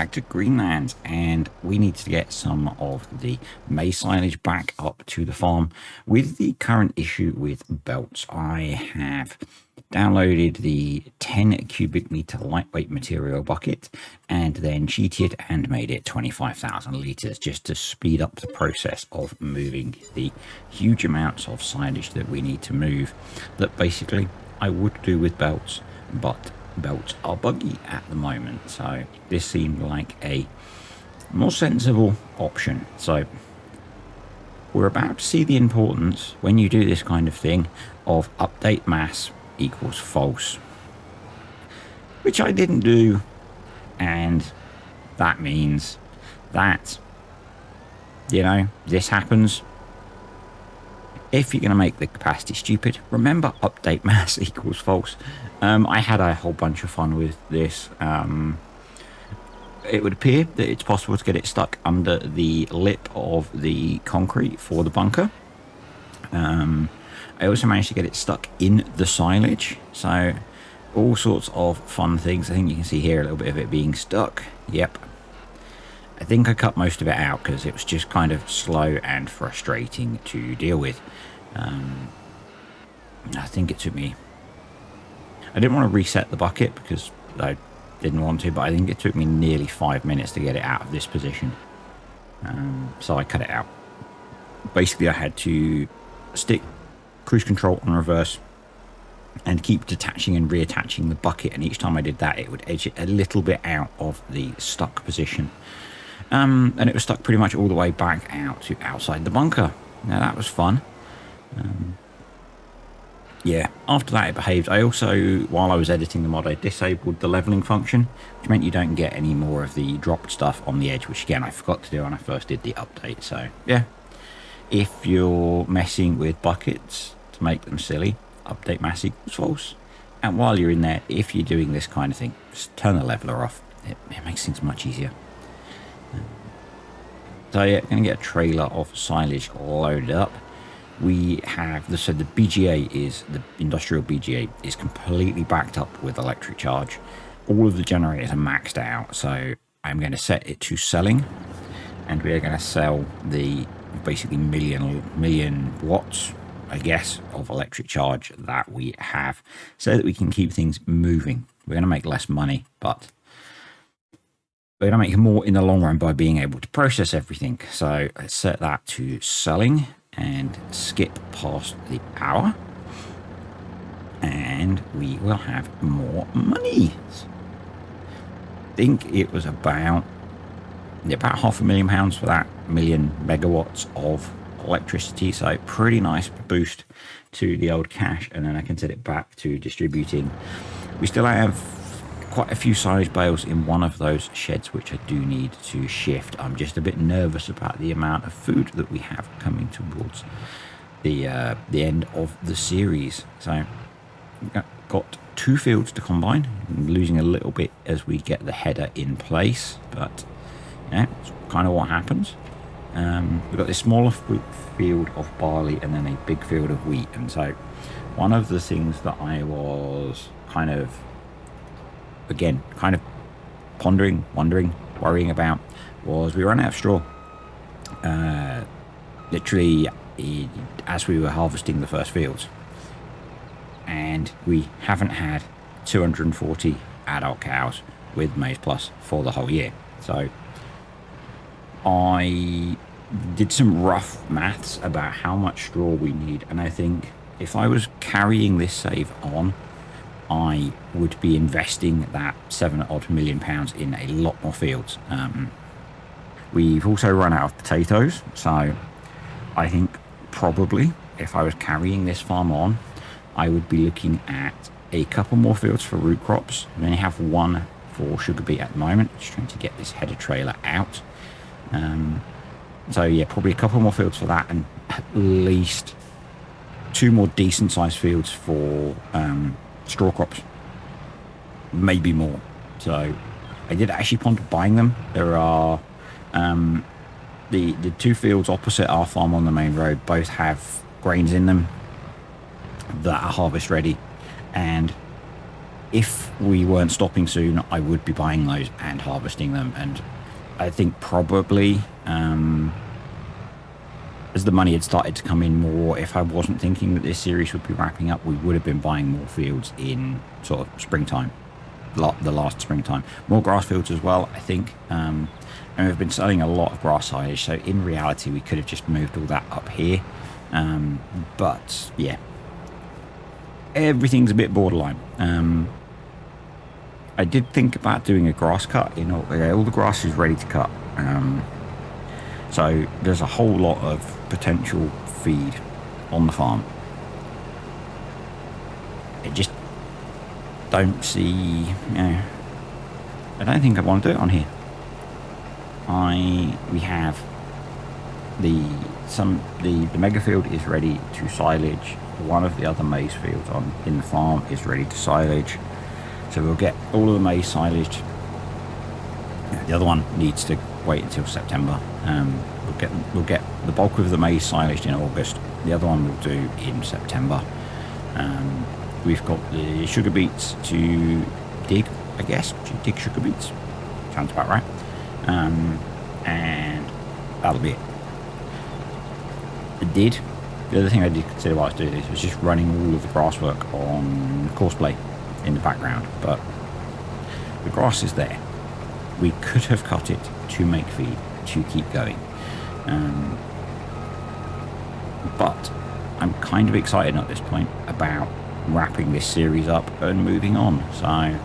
back to Greenlands, and we need to get some of the maize silage back up to the farm. With the current issue with belts, I have downloaded the 10 cubic meter lightweight material bucket and then cheated and made it 25,000 liters just to speed up the process of moving the huge amounts of silage that we need to move, that basically I would do with belts, but belts are buggy at the moment, so this seemed like a more sensible option. So we're about to see the importance, when you do this kind of thing, of update mass equals false, which I didn't do, and that means that, you know, this happens. If you're going to make the capacity stupid, remember update mass equals false. I had a whole bunch of fun with this. It would appear that it's possible to get it stuck under the lip of the concrete for the bunker. I also managed to get it stuck in the silage. So all sorts of fun things. I think you can see here a little bit of it being stuck. Yep. I think I cut most of it out because it was just kind of slow and frustrating to deal with. I think it took me... I didn't want to reset the bucket because I didn't want to, but I think it took me nearly 5 minutes to get it out of this position. So I cut it out. Basically, I had to stick cruise control on reverse and keep detaching and reattaching the bucket, and each time I did that, it would edge it a little bit out of the stuck position. And it was stuck pretty much all the way back out to outside the bunker. Now that was fun. Yeah, after that it behaved. I also, while I was editing the mod, I disabled the leveling function, which meant you don't get any more of the dropped stuff on the edge, which again I forgot to do when I first did the update. So yeah, if you're messing with buckets to make them silly, update mass equals false. And while you're in there, if you're doing this kind of thing, just turn the leveler off. It makes things much easier. So yeah, going to get a trailer of silage loaded up. We have so the BGA is, the industrial BGA is completely backed up with electric charge. All of the generators are maxed out, so I'm going to set it to selling, and we are going to sell the basically million watts, I guess, of electric charge that we have, so that we can keep things moving. We're going to make less money, but we're going to make more in the long run by being able to process everything. So let's set that to selling and skip past the hour, and we will have more money. I think it was about £500,000 for that million megawatts of electricity, so pretty nice boost to the old cash. And then I can set it back to distributing. We still have quite a few silage bales in one of those sheds, which I do need to shift. I'm just a bit nervous about the amount of food that we have coming towards the end of the series. So we've got 2 fields to combine. I'm losing a little bit as we get the header in place, but yeah, it's kind of what happens. We've got this smaller field of barley and then a big field of wheat. And so one of the things that I was kind of pondering, wondering, worrying about was we ran out of straw. Literally, as we were harvesting the first fields, and we haven't had 240 adult cows with Maize Plus for the whole year. So I did some rough maths about how much straw we need, and I think if I was carrying this save on, I would be investing that £7 million in a lot more fields. We've also run out of potatoes, so I think probably if I was carrying this farm on, I would be looking at a couple more fields for root crops. We only have one for sugar beet at the moment. Just trying to get this header trailer out. So yeah, probably a couple more fields for that, and at least 2 more decent sized fields for straw crops, maybe more. So I did actually ponder buying them. There are the 2 fields opposite our farm on the main road both have grains in them that are harvest ready, and if we weren't stopping soon, I would be buying those and harvesting them. And I think probably as the money had started to come in more, if I wasn't thinking that this series would be wrapping up, we would have been buying more fields in sort of springtime, the last springtime. More grass fields as well, I think. And we've been selling a lot of grass silage, so in reality we could have just moved all that up here. But yeah, everything's a bit borderline. I did think about doing a grass cut. All the grass is ready to cut. So there's a whole lot of potential feed on the farm. I just don't see, I don't think I want to do it on here. We have the mega field is ready to silage. One of the other maize fields in the farm is ready to silage. So we'll get all of the maize silaged. The other one needs to wait until September. We'll get the bulk of the maize silaged in August. The other one we'll do in September. We've got the sugar beets to dig, I guess. To dig sugar beets. Sounds about right. And that'll be it. The other thing I did consider while I was doing this was just running all of the grass work on courseplay in the background, but the grass is there. We could have cut it to make feed to keep going, but I'm kind of excited at this point about wrapping this series up and moving on. So I'm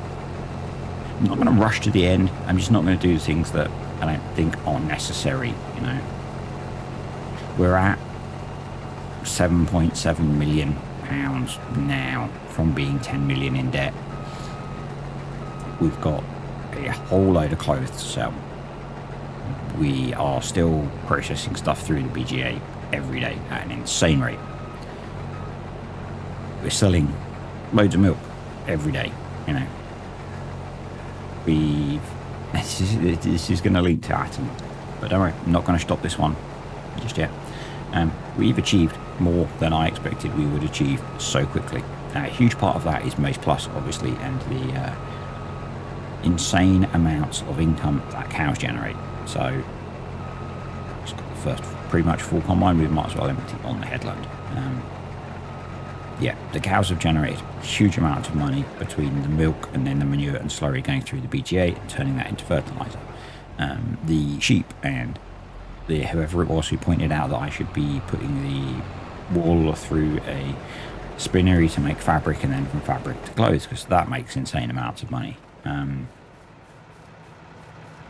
not going to rush to the end. I'm just not going to do things that I don't think are necessary. We're at £7.7 million now from being 10 million in debt. We've got a whole load of clothes to sell. We are still processing stuff through the BGA every day at an insane rate. We're selling loads of milk every day. This is going to lead to Atom, but don't worry, I'm not going to stop this one just yet. We've achieved more than I expected we would achieve so quickly. A huge part of that is Maize Plus, obviously, and the insane amounts of income that cows generate. So, it's got the first pretty much full combine. We might as well empty on the headland. Yeah, the cows have generated huge amounts of money between the milk and then the manure and slurry going through the BGA and turning that into fertilizer. The sheep and whoever it was who pointed out that I should be putting the wool through a spinnery to make fabric and then from fabric to clothes, because that makes insane amounts of money.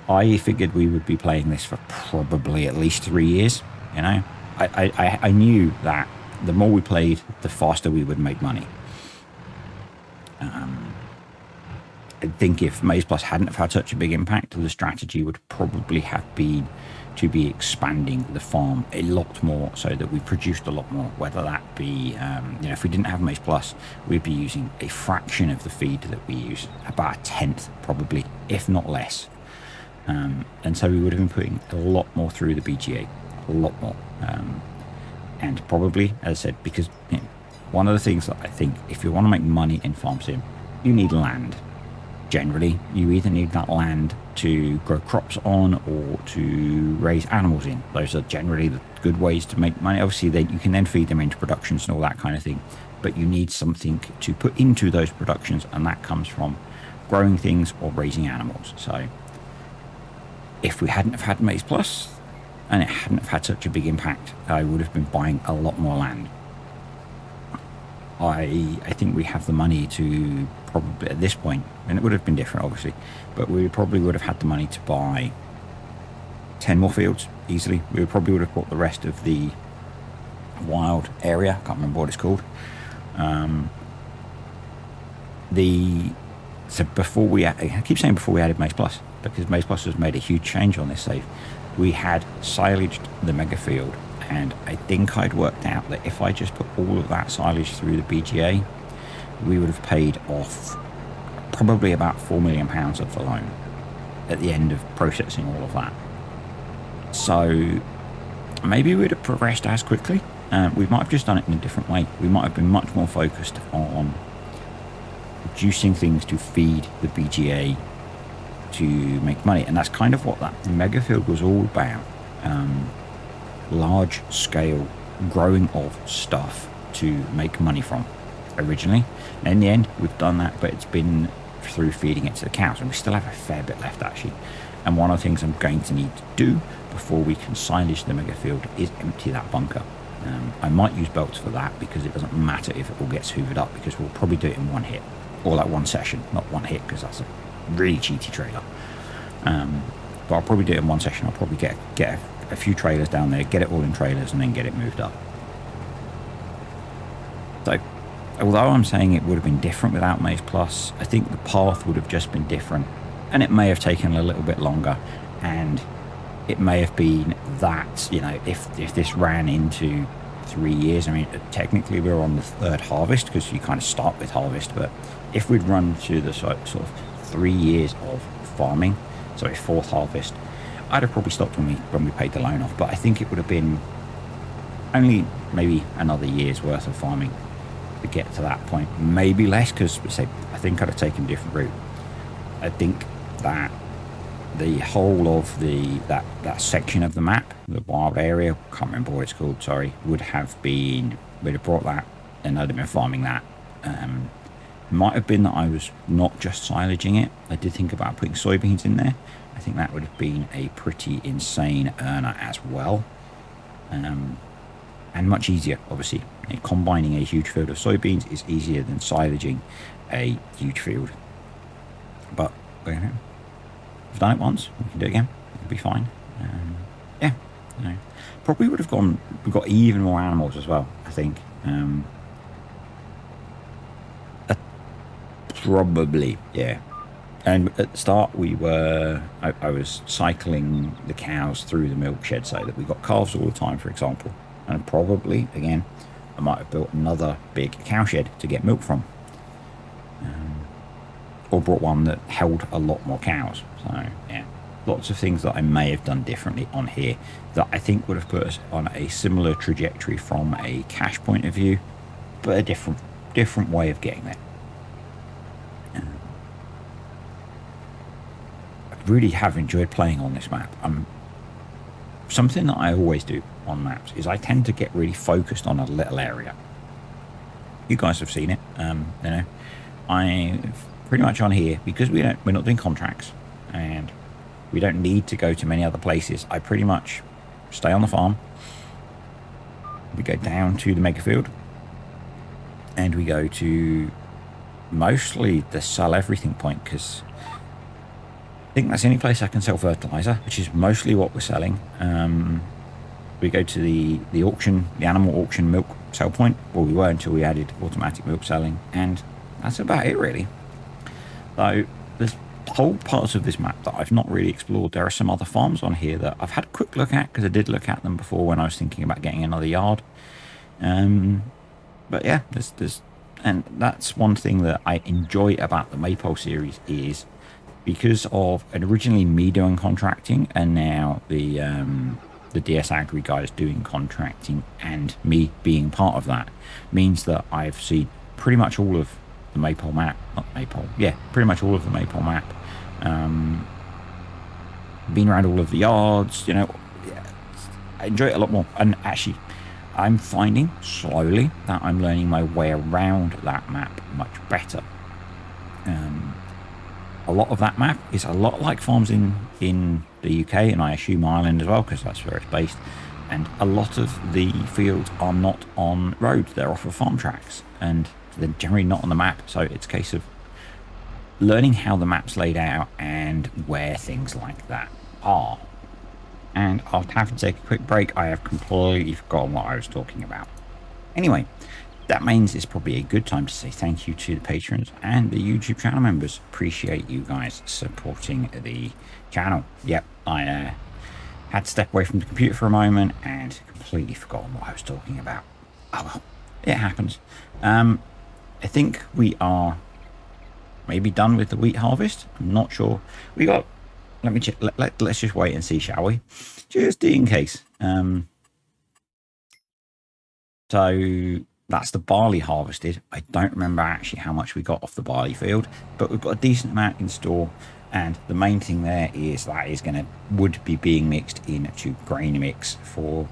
I figured we would be playing this for probably at least 3 years. I knew that the more we played, the faster we would make money. I think if Maize Plus hadn't have had such a big impact, the strategy would probably have been to be expanding the farm a lot more so that we produced a lot more, whether that be, if we didn't have Maize Plus, we'd be using a fraction of the feed that we use, about a tenth probably, if not less. And so we would have been putting a lot more through the BGA, a lot more. And probably, as I said, because one of the things that I think, if you want to make money in farm sim, you need land. Generally, you either need that land to grow crops on or to raise animals in. Those are generally the good ways to make money. Obviously, you can then feed them into productions and all that kind of thing, but you need something to put into those productions, and that comes from growing things or raising animals. So if we hadn't have had Maize Plus and it hadn't have had such a big impact, I would have been buying a lot more land. I think we have the money to probably, at this point, and it would have been different obviously, but we probably would have had the money to buy 10 more fields easily. We probably would have bought the rest of the wild area. I can't remember what it's called. So before I keep saying before we added Maize Plus, because Maize Plus has made a huge change on this save. We had silaged the mega field, and I think I'd worked out that if I just put all of that silage through the BGA, we would have paid off probably about £4 million of the loan at the end of processing all of that. So maybe we'd have progressed as quickly. We might have just done it in a different way. We might have been much more focused on producing things to feed the BGA to make money. And that's kind of what that mega field was all about. Large scale growing of stuff to make money from originally. And in the end, we've done that, but it's been through feeding it to the cows, and we still have a fair bit left actually. And one of the things I'm going to need to do before we can silage the mega field is empty that bunker. I might use belts for that, because it doesn't matter if it all gets hoovered up, because we'll probably do it in one hit, or like one session, not one hit, because that's a really cheaty trailer. But I'll probably do it in one session. I'll probably get a few trailers down there, get it all in trailers, and then get it moved up. So, although I'm saying it would have been different without Maize Plus, I think the path would have just been different, and it may have taken a little bit longer, and it may have been that, you know, if this ran into 3 years, I mean, technically we're on the third harvest, because you kind of start with harvest, but if we'd run to the sort of 3 years of farming, sorry, fourth harvest, I'd have probably stopped when we paid the loan off. But I think it would have been only maybe another year's worth of farming to get to that point, maybe less, because I think I'd have taken a different route. I think that the whole of that section of the map, the wild area, can't remember what it's called, sorry, we'd have brought that, and I'd have been farming that. Might have been that I was not just silaging it. I did think about putting soybeans in there. I think that would have been a pretty insane earner as well, and much easier, obviously. You know, combining a huge field of soybeans is easier than silaging a huge field. But we've done it once, we can do it again, it'll be fine. Yeah, you know, probably would have we've got even more animals as well, I think. Probably, yeah. And at the start, I was cycling the cows through the milk shed so that we got calves all the time, for example. And probably, again, I might have built another big cow shed to get milk from. Or brought one that held a lot more cows. So, yeah, lots of things that I may have done differently on here that I think would have put us on a similar trajectory from a cash point of view, but a different way of getting there. Really have enjoyed playing on this map. Something that I always do on maps is I tend to get really focused on a little area. You guys have seen it. You know, I've pretty much on here, because we're not doing contracts and we don't need to go to many other places. I pretty much stay on the farm. We go down to the mega field, and we go to mostly the sell everything point, because I think that's the only place I can sell fertilizer, which is mostly what we're selling. We go to the auction, the animal auction milk sell point. Well, we were until we added automatic milk selling, and that's about it really. Though there's whole parts of this map that I've not really explored. There are some other farms on here that I've had a quick look at, because I did look at them before when I was thinking about getting another yard. But yeah, and that's one thing that I enjoy about the Maypole series, is because of originally me doing contracting, and now the DS Agri guys doing contracting, and me being part of that, means that I've seen pretty much all of the Maypole map. Not Maypole, yeah, pretty much all of the Maypole map. Been around all of the yards, you know. Yeah, I enjoy it a lot more, and actually I'm finding slowly that I'm learning my way around that map much better. A lot of that map is a lot like farms in the UK, and I assume Ireland as well, because that's where it's based. And a lot of the fields are not on roads, they're off of farm tracks, and they're generally not on the map. So it's a case of learning how the map's laid out and where things like that are. And I'll have to take a quick break. I have completely forgotten what I was talking about. Anyway, that means it's probably a good time to say thank you to the patrons and the YouTube channel members. Appreciate you guys supporting the channel. Yep, I had to step away from the computer for a moment and completely forgotten what I was talking about. Oh well, it happens. I think we are maybe done with the wheat harvest. I'm not sure. We got, let me check. Let's just wait and see, shall we? Just in case. So That's the barley harvested. I don't remember actually how much we got off the barley field, but we've got a decent amount in store. And the main thing there is that is would be being mixed into grain mix for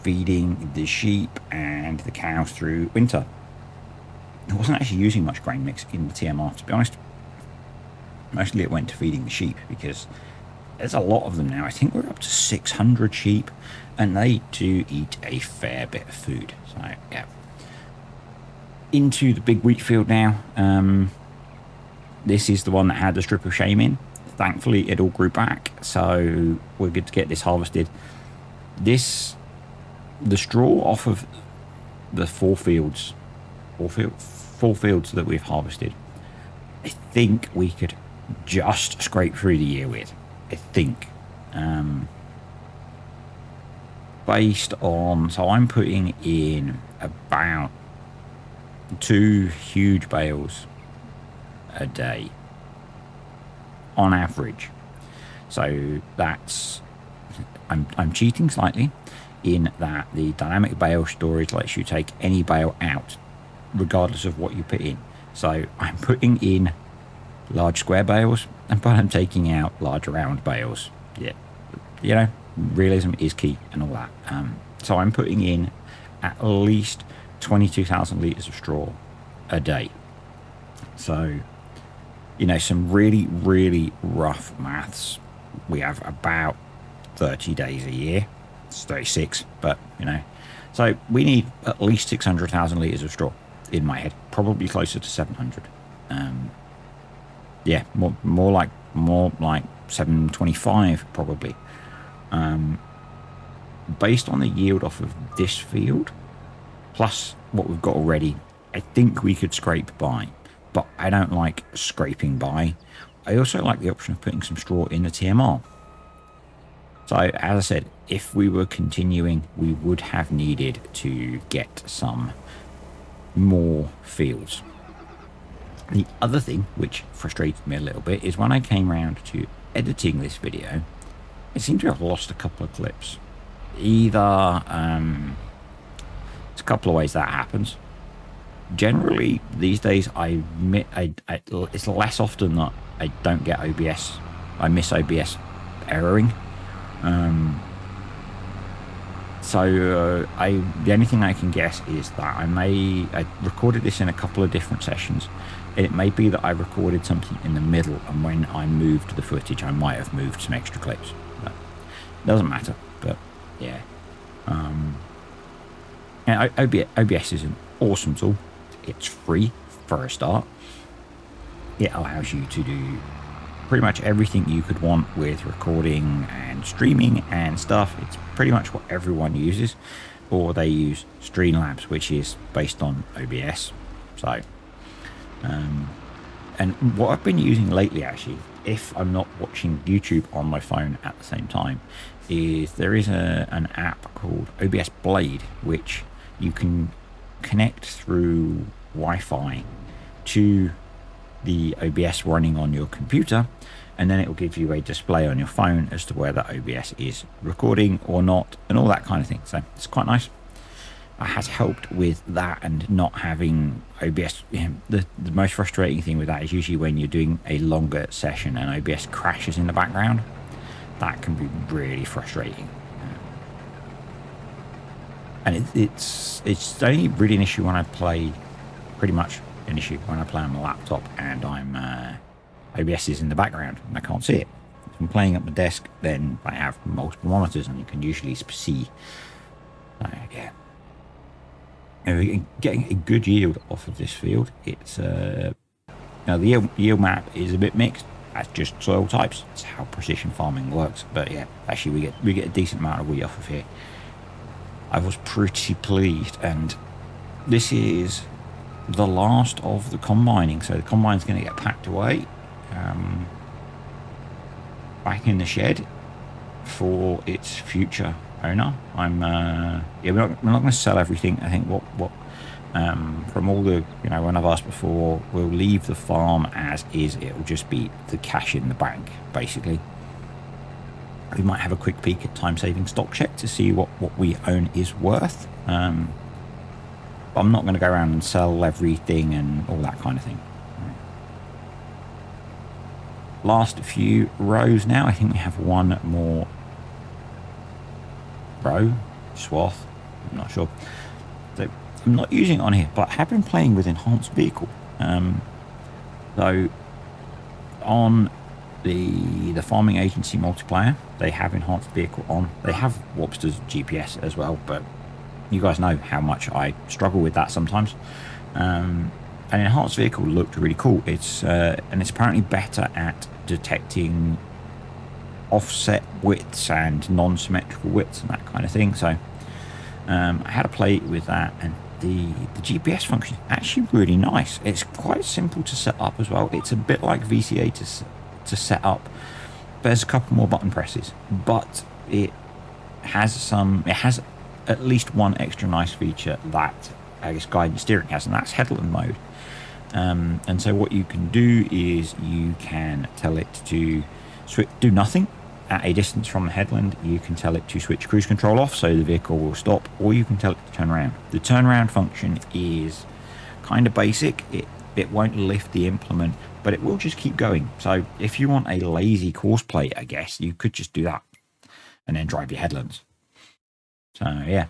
feeding the sheep and the cows through winter. I wasn't actually using much grain mix in the TMR, to be honest. Mostly it went to feeding the sheep because there's a lot of them now. I think we're up to 600 sheep, and they do eat a fair bit of food. So yeah, into the big wheat field now. This is the one that had the strip of shame in. Thankfully it all grew back, so we're good to get this harvested. The straw off of the four fields that we've harvested, I think we could just scrape through the year with. I think based on, so I'm putting in about 2 huge bales a day on average. So that's, I'm cheating slightly in that the dynamic bale storage lets you take any bale out regardless of what you put in. So I'm putting in large square bales, but I'm taking out large round bales. Yeah, you know, realism is key and all that. So I'm putting in at least 22,000 litres of straw a day. So, you know, some really, really rough maths. We have about 30 days a year. It's 36, but, you know. So we need at least 600,000 litres of straw in my head. Probably closer to 700. Yeah, more like 725 probably. Based on the yield off of this field, plus what we've got already, I think we could scrape by. But I don't like scraping by. I also like the option of putting some straw in the TMR. So, as I said, if we were continuing, we would have needed to get some more fields. The other thing, which frustrated me a little bit, is when I came around to editing this video, it seemed to have lost a couple of clips. Either, it's a couple of ways that happens. Generally, these days, it's less often that I don't get OBS. I miss OBS erroring. The only thing I can guess is that I recorded this in a couple of different sessions. It may be that I recorded something in the middle, and when I moved the footage, I might have moved some extra clips. But it doesn't matter. But yeah, and OBS is an awesome tool. It's free for a start. It allows you to do pretty much everything you could want with recording and streaming and stuff. It's pretty much what everyone uses, or they use Streamlabs, which is based on OBS. So, and what I've been using lately, actually, if I'm not watching YouTube on my phone at the same time, is there is an app called OBS Blade, which you can connect through Wi-Fi to the OBS running on your computer, and then it will give you a display on your phone as to whether OBS is recording or not, and all that kind of thing. So it's quite nice. It has helped with that and not having OBS. The most frustrating thing with that is usually when you're doing a longer session and OBS crashes in the background. That can be really frustrating. And it's only really an issue when I play, pretty much an issue when I play on my laptop and I'm OBS is in the background and I can't see it. If I'm playing at my desk, then I have multiple monitors and you can usually see. Yeah, getting a good yield off of this field. It's now the yield map is a bit mixed. That's just soil types. It's how precision farming works. But yeah, actually we get a decent amount of wheat off of here. I was pretty pleased, and this is the last of the combining, so the combine's going to get packed away back in the shed for its future owner. Yeah, we're not going to sell everything. I think what from all the, you know, when I've asked before, we'll leave the farm as is. It'll just be the cash in the bank, basically. We might have a quick peek at time-saving stock check to see what we own is worth. I'm not going to go around and sell everything and all that kind of thing. Last few rows now. I think we have one more row, swath, I'm not sure. So I'm not using it on here, but I have been playing with enhanced vehicle. So on the farming agency multiplayer, they have enhanced vehicle on. They have Wobster's GPS as well, but you guys know how much I struggle with that sometimes. An enhanced vehicle looked really cool. It's and it's apparently better at detecting offset widths and non-symmetrical widths and that kind of thing. So I had to play with that, and the GPS function is actually really nice. It's quite simple to set up as well. It's a bit like VCA to set up. There's a couple more button presses, but it has at least one extra nice feature that I guess guidance steering has, and that's headland mode. And so what you can do is you can tell it to do nothing at a distance from the headland. You can tell it to switch cruise control off so the vehicle will stop, or you can tell it to turn around. The turnaround function is kind of basic. It won't lift the implement, but it will just keep going. So if you want a lazy course play, I guess you could just do that and then drive your headlands. So yeah,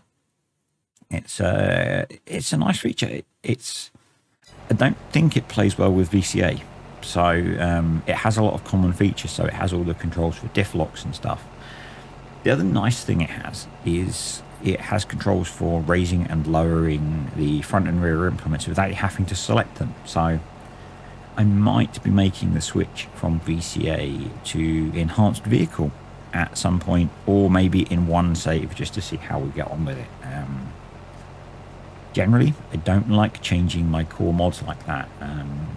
it's a nice feature. I don't think it plays well with VCA. So it has a lot of common features. So it has all the controls for diff locks and stuff. The other nice thing it has is it has controls for raising and lowering the front and rear implements without you having to select them. So I might be making the switch from VCA to enhanced vehicle at some point, or maybe in one save just to see how we get on with it. Generally, I don't like changing my core mods like that.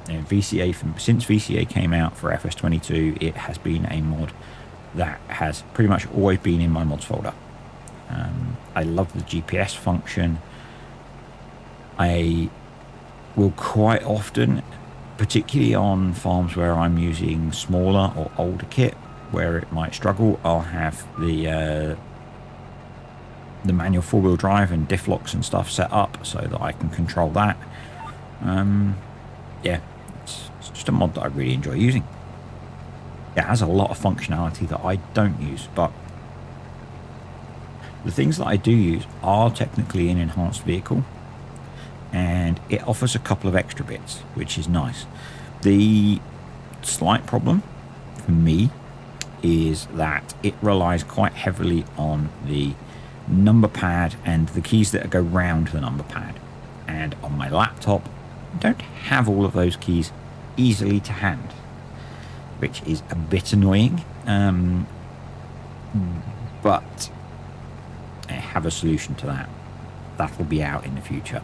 VCA, since VCA came out for FS22, it has been a mod that has pretty much always been in my mods folder. I love the GPS function. I will quite often, particularly on farms where I'm using smaller or older kit, where it might struggle, I'll have the manual four-wheel drive and diff locks and stuff set up so that I can control that. Yeah, it's just a mod that I really enjoy using. It has a lot of functionality that I don't use, but the things that I do use are technically an enhanced vehicle, and it offers a couple of extra bits, which is nice. The slight problem for me is that it relies quite heavily on the number pad and the keys that go round the number pad, and on my laptop I don't have all of those keys easily to hand, which is a bit annoying, but I have a solution to that. That will be out in the future.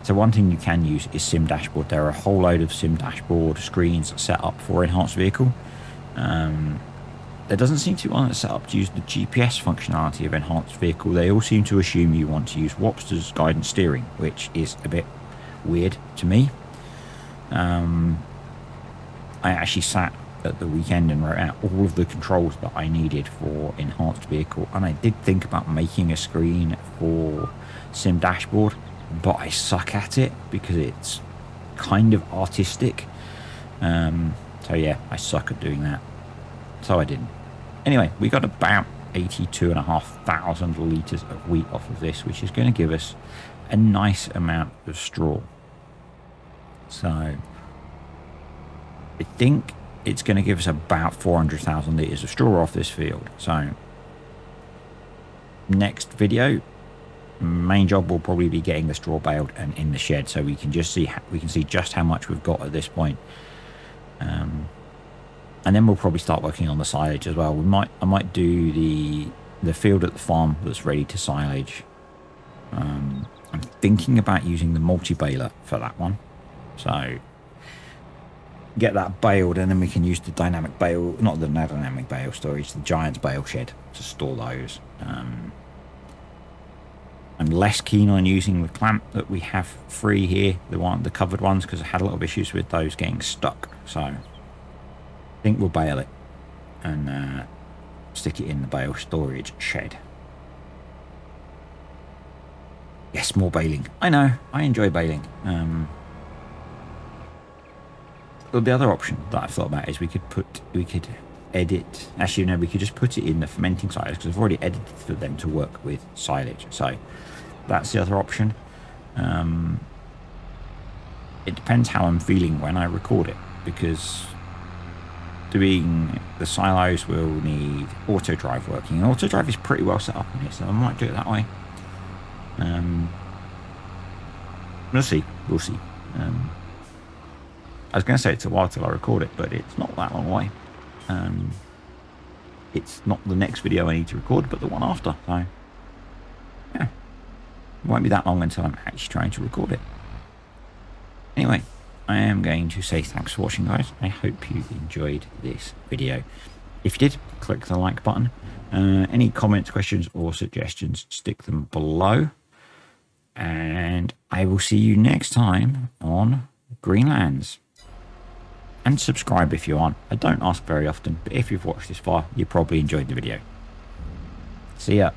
So one thing you can use is Sim Dashboard. There are a whole load of Sim Dashboard screens set up for enhanced vehicle. There doesn't seem to be one that's set up to use the GPS functionality of enhanced vehicle. They all seem to assume you want to use Wobster's guidance steering, which is a bit weird to me. I actually sat at the weekend and wrote out all of the controls that I needed for enhanced vehicle, and I did think about making a screen for Sim Dashboard, but I suck at it because it's kind of artistic. So yeah, I suck at doing that, so I didn't. Anyway, we got about 82,500 litres of wheat off of this, which is going to give us a nice amount of straw. So I think it's going to give us about 400,000 litres of straw off this field. So next video, main job will probably be getting the straw baled and in the shed, so we can just see just how much we've got at this point. And then we'll probably start working on the silage as well. I might do the field at the farm that's ready to silage. I'm thinking about using the multi-baler for that one. So get that baled, and then we can use the dynamic bale, not the dynamic bale storage, the Giant's bale shed to store those. I'm less keen on using the clamp that we have free here, the covered ones, because I had a lot of issues with those getting stuck. So I think we'll bale it and stick it in the bale storage shed. Yes, more baling. I know. I enjoy baling. Well, the other option that I've thought about is we could edit. Actually, no, we could just put it in the fermenting silage because I've already edited for them to work with silage. So that's the other option. It depends how I'm feeling when I record it, because doing the silos will need auto drive working. And auto drive is pretty well set up on here, so I might do it that way. We'll see. We'll see. I was going to say it's a while till I record it, but it's not that long away. It's not the next video I need to record, but the one after. So, yeah, it won't be that long until I'm actually trying to record it. Anyway, I am going to say thanks for watching, guys. I hope you enjoyed this video. If you did, click the like button. Any comments, questions, or suggestions, stick them below. And I will see you next time on Greenlands. And subscribe if you aren't. I don't ask very often, but if you've watched this far, you probably enjoyed the video. See ya.